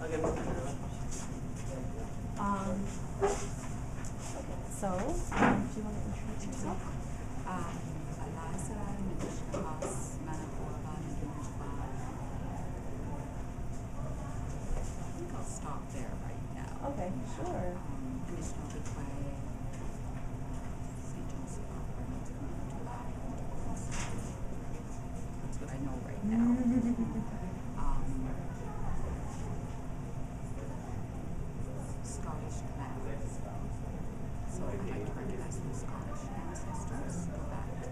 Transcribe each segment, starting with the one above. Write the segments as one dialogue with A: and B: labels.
A: So, do you want to introduce yourself?
B: Eliza I think I'll stop there right now.
A: Okay, sure.
B: St. Joseph That's what I know right now. Scottish clan. So I'd like to recognize some Scottish ancestors. Go back to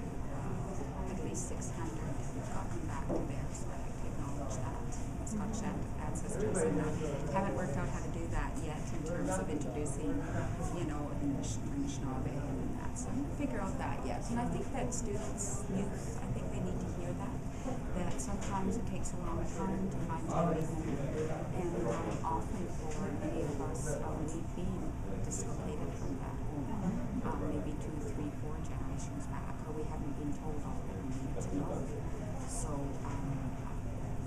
B: at least 600. We've gotten back to there, so I'd like to acknowledge that. Scottish ancestors, and haven't worked out how to do that yet in terms of introducing, Anishinaabe and that. So I'm going to figure out that yet. And I think that students, youth, I think they need to hear that sometimes it takes a long time to find family home. And often for many of us, we've been dislocated from that home, maybe 2, 3, 4 generations back, or we haven't been told all that we need to know. So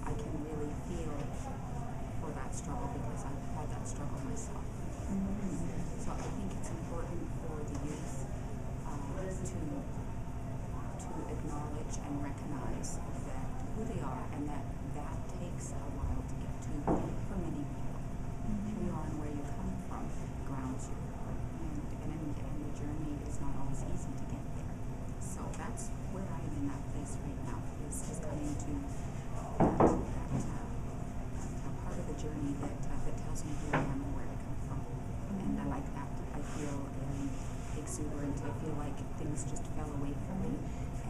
B: I can really feel for that struggle because I've had that struggle myself. So I think it's important for the youth to acknowledge and recognize that who they are, and that takes a while to get to for many people. Who you are and where you come from grounds you, and the journey is not always easy to get there. So that's where I am in that place right now. Is coming to that part of the journey that tells me who I am and where I come from, and I like that. I feel exuberant. I feel like things just fell away from me,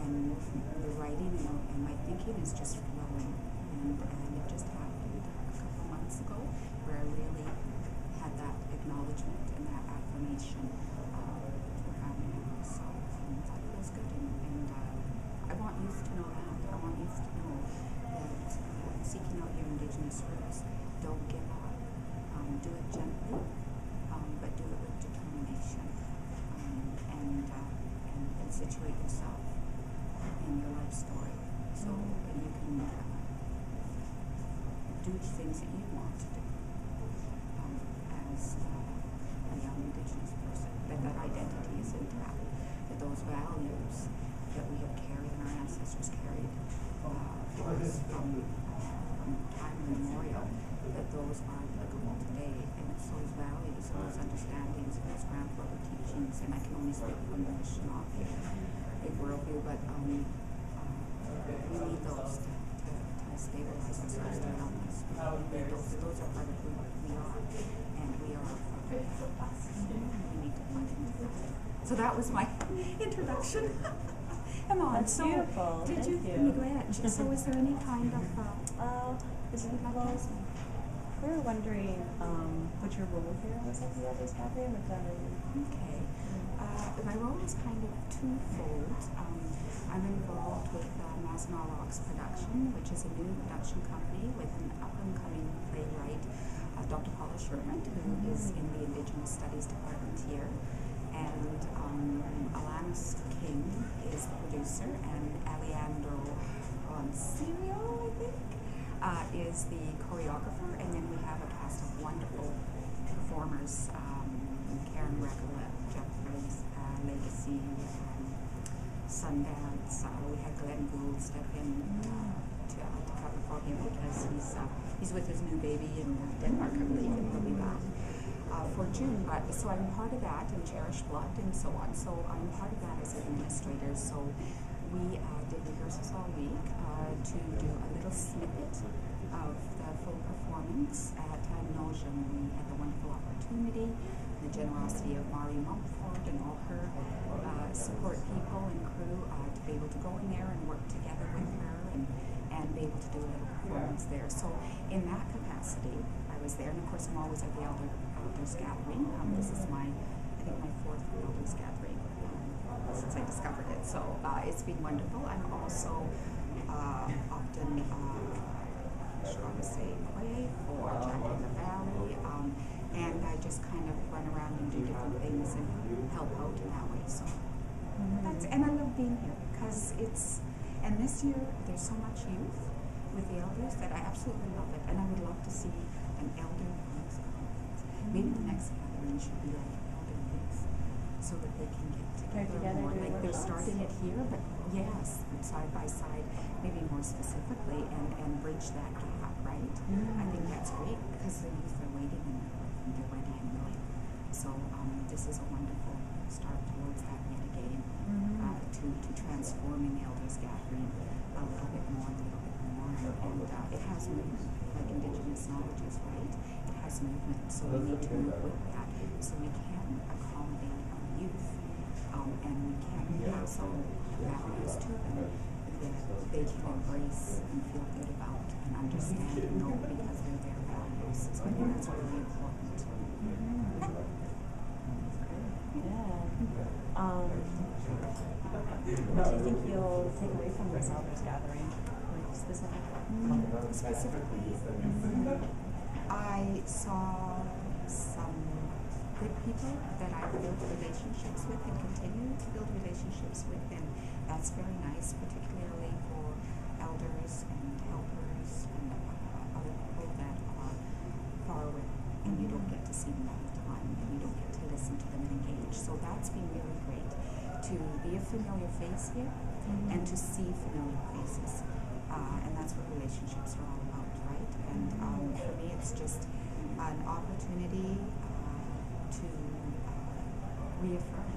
B: and the writing and my thinking is just flowing, and it just happened a couple months ago where I really had that acknowledgement and that affirmation for having it. So that feels good, and I want youth to know that. I want youth to know that seeking out your Indigenous roots, don't give up. Do it gently, but do it with determination, and situate yourself in your life story so that you can do the things that you want to do as a young Indigenous person, that identity is intact, that those values that we have carried and our ancestors carried from time immemorial, that those are applicable today, and it's those values and those understandings and those grandfather teachings, and I can only speak from the Anishinaabe worldview, but we need those to stabilize ourselves, to help us. Those are part of who we are, and we are we need to plug into that. So that was my introduction. Come on.
A: That's beautiful.
B: Did you? So is there any kind of
A: we were wondering what your role here was at the Elders Cafe.
B: Okay. My role is kind of twofold. I'm involved with Masnalox Production, which is a new production company with an up-and-coming playwright, Dr. Paula Sherman, who is in the Indigenous Studies Department here. And Alanis King is the producer, and Alejandro Roncillo, I think, is the choreographer. And then we have a cast of wonderful performers, Karen Recollett, Jeff Ray's Legacy, Sundance. We had Glenn Gould step in to cover for him because he's with his new baby in Denmark, I believe, and he'll be back for June. But so I'm part of that, and Cherish Blood and so on. So I'm part of that as an administrator. So we did rehearsals all week to do a little snippet of the full performance at Nojum. We had the wonderful opportunity, the generosity of Mari Mumford and all her support people and crew to be able to go in there and work together with her and be able to do a little performance there. So in that capacity, I was there, and of course I'm always at the Elders Gathering. This is I think my 4th Elders Gathering since I discovered it. So it's been wonderful. I'm also often for Jack in the Valley, and I just kind of run around and do different things and help out in that way. So and I love being here because and this year there's so much youth with the elders that I absolutely love it, and I would love to see an an elder youth conference. Maybe the next gathering should be like elder youth, so that they can get together more. Like they're starting it here, but yes, side by side, maybe more specifically, and bridge that gap, right? I think that's great because the youth are waiting and they're ready and willing. So this is a wonderful start towards that yet again, to transforming elders gathering a little bit more, and it has movement, like Indigenous knowledge is, right? It has movement, so we need to move with that, so we can accommodate our youth, and we can pass on values to them that they can embrace and feel good about and understand and know because they're their values. So I think that's really important.
A: What do you think you'll take away from this elders gathering, like specifically?
B: Specifically, I saw some good people that I built relationships with and continue to build relationships with, and that's very nice, particularly for elders and helpers and other people that are far away and you don't get to see them all the time and you don't get to listen to them and engage. So that's been really great, to be a familiar face here and to see familiar faces. And that's what relationships are all about, right? And for me, it's just an opportunity to reaffirm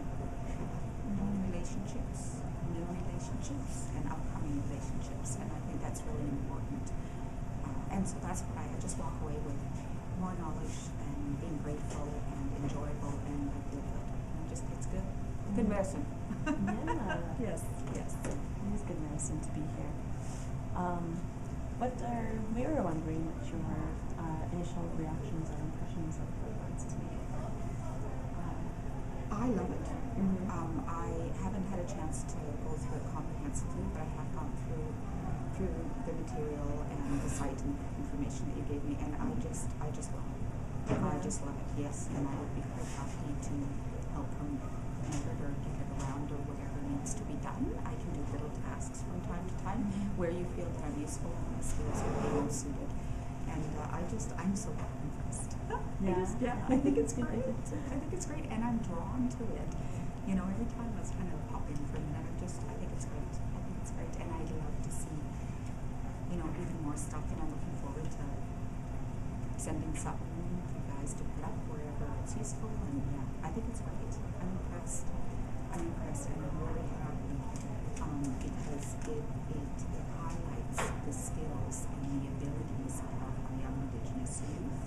B: relationships, new relationships, and upcoming relationships. And I think that's really important. And so that's what I just walk away with, more knowledge and being grateful and enjoyable, and I feel good. And it's good. Good medicine.
A: Yes.
B: Yes.
A: It is good medicine to be here. We were wondering what your initial reactions or impressions of the last week.
B: I love it. I haven't had a chance to go through it comprehensively, but I have gone through the material and the site and information that you gave me, and I just love it. I just love it, yes, and I would be quite happy to help promote it or get it around or whatever needs to be done. I can do little tasks from time to time where you feel that I'm useful and my skills are being suited. And I'm so impressed. I think it's great. I think it's great, and I'm drawn to it. You know, every time I was kind of popping for a minute, I think it's great. I think it's great, and I'd love to see, you know, even more stuff, and I'm looking forward to sending something for you guys to put up wherever it's useful, and I think it's great. I'm impressed, and I'm really happy because it highlights the skills and the abilities of our young Indigenous youth,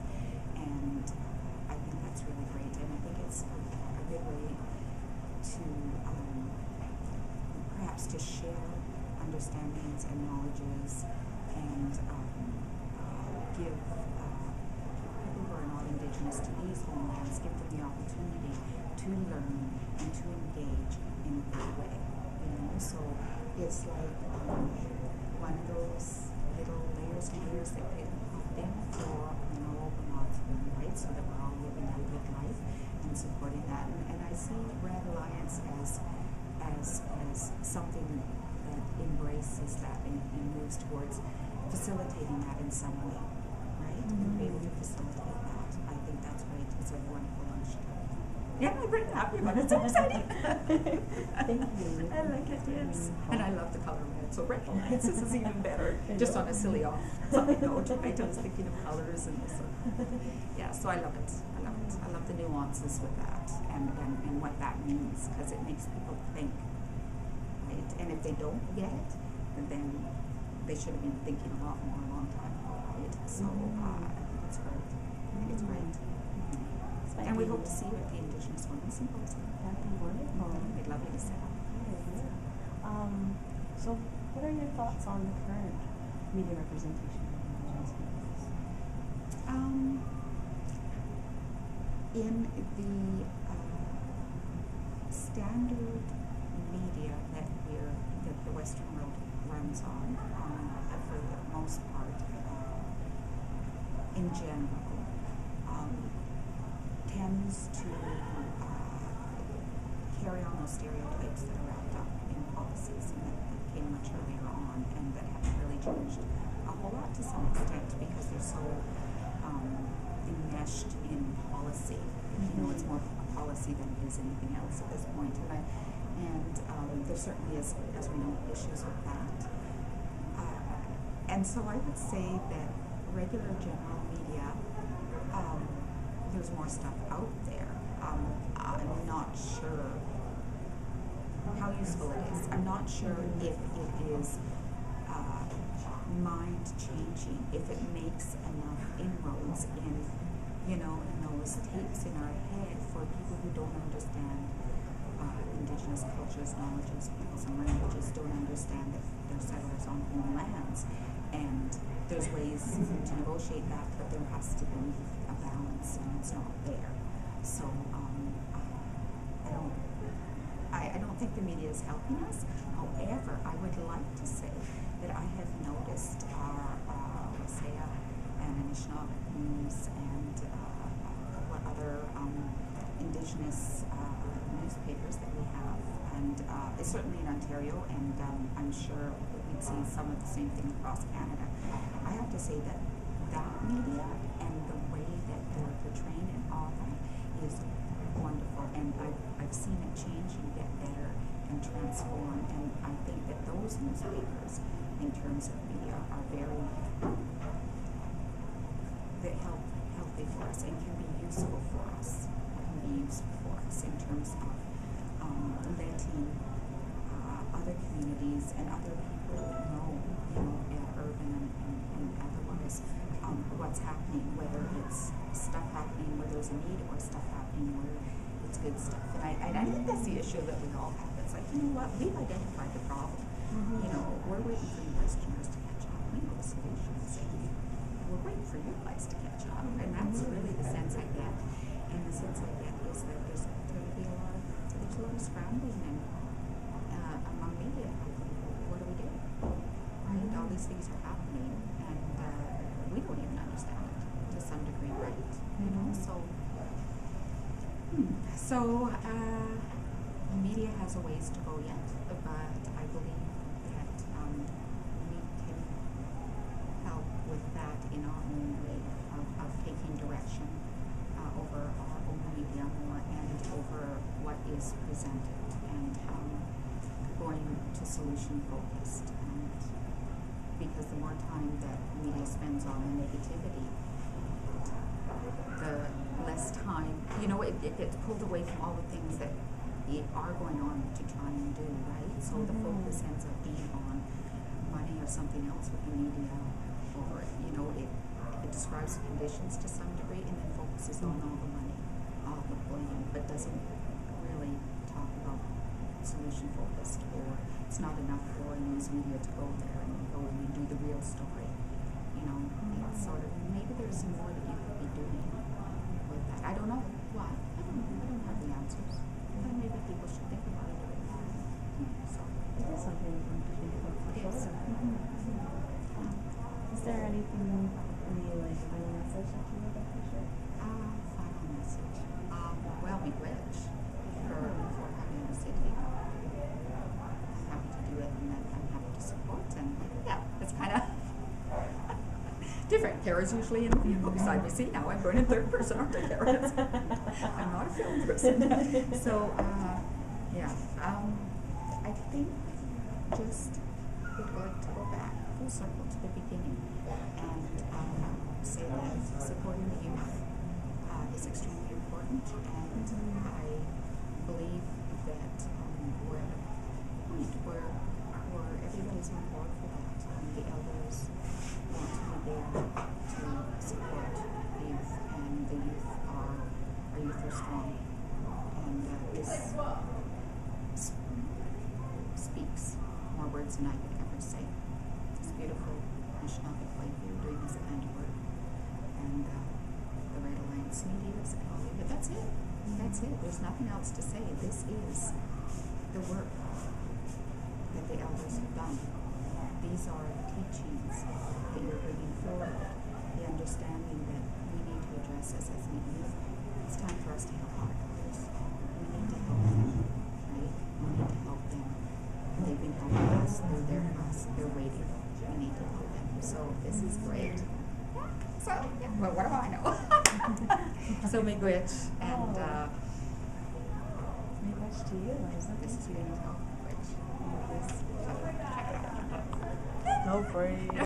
B: and I think that's really great, and I think it's a good way to perhaps to share understandings and knowledges and give people who are not Indigenous to these homelands, give them the opportunity to learn and to engage in a good way. You know, so it's like one of those little layers and layers that get popped in for right? So that we're all living a good life and supporting that. And I see Red Alliance as something that embraces that and moves towards facilitating that in some way, right? And be able to facilitate that. I think that's great. It's a wonderful initiative. Yeah, I'm very happy about it. It's so exciting.
A: Thank you.
B: I like it, yes. And I love the color red. So Red Alliance is even better. Just on a silly side note, right? I was thinking of colors and this. Yeah, so I love it. I love it. I love the nuances with that and what that means, because it makes people think, right? And if they don't get it, then they should have been thinking a lot more a long time ago, right? So I think it's great. I think it's great. And we hope to see you at the Indigenous Women's Symposium.
A: That'd be wonderful.
B: It'd be lovely to see you.
A: So what are your thoughts on the current media representation of Indigenous peoples?
B: In the standard media that the Western world runs on for the most part, in general, tends to carry on those stereotypes that are wrapped up in policies and that came much earlier on and that haven't really changed a whole lot to some extent because they're so enmeshed in policy. It's more a policy than it is anything else at this point. And there certainly is, as we know, issues with that. And so I would say that regular general media, there's more stuff out there. I'm not sure how useful it is. I'm not sure if it is mind-changing, if it makes enough inroads in those tapes in our head for people who don't understand Indigenous cultures, knowledges, peoples, and languages, don't understand that they're settlers on home lands. And there's ways to negotiate that, but there has to be a balance, and it's not there. So I don't think the media is helping us. However, I would like to say that I have noticed our Wasaya and Anishinaabemese and other Indigenous newspapers that we have, and certainly in Ontario, and I'm sure we'd see some of the same thing across Canada. I have to say that media and the way that they're portraying and all that is wonderful, and I've seen it change and get better and transform, and I think that those newspapers, in terms of media, are very healthy for us and can be useful for us. In terms of letting other communities and other people know, urban and otherwise, what's happening, whether it's stuff happening where there's a need or stuff happening where it's good stuff. And I think that's the issue that we all have. It's like, you know what, we've identified the problem. We're waiting for you Westerners to catch up. We know the solutions. We're waiting for you guys to catch up. And that's really the sense I get. And the sense I get is that there's going to be a lot of scrambling and among media. What do we do? Right? All these things are happening, and we don't even understand it to some degree, right? So media has a ways to go yet, but I believe that we can help with that in our own way of taking direction over our own media more and over what is presented, and going to solution focused. And because the more time that media spends on the negativity, the less time, it gets pulled away from all the things that are going on to try and do, right? So the focus ends up being on money or something else with the media, or it describes the conditions to some degree and then focuses on all the money, all the blame, but doesn't really talk about solution focused, or it's not enough for news media to go there and go and do the real story. It's sort of, maybe there's more that you could be doing with that. I don't know why. I don't have the answers. But maybe people should think about it. So
A: it is something to think about for sure. Is there anything, any final message that you would like to share?
B: Final message. Well, we wish for having the city. I'm happy to do it, and then I'm happy to support. And yeah, it's kind of different. Kara's usually in the vehicle beside me. See, now I'm going in third person, aren't I, Kara? I'm not a film person. So, I think just would like to go back full circle to the beginning and say that supporting the youth is extremely important, and I believe that we're at a point where everybody's on board for that, and the elders want to be there to support the youth, and the youth are strong, and this speaks more words than I could ever say. It's beautiful Anishinaabe play here doing this kind of work, and the Red Alliance media is calling, but that's it. That's it. There's nothing else to say. This is the work that the elders have done. These are the teachings that you're bringing forward, the understanding that we need to address as ethnic youth. It's time for us to help our elders. We need to help them, right? We need to help them. They've been helping us. They're there for us. They're waiting. We need to help them. So this is great. So, yeah, well, what do I know? So, miigwech, and
A: miigwech to you, Eliza.
B: this is miigwech.
A: No free.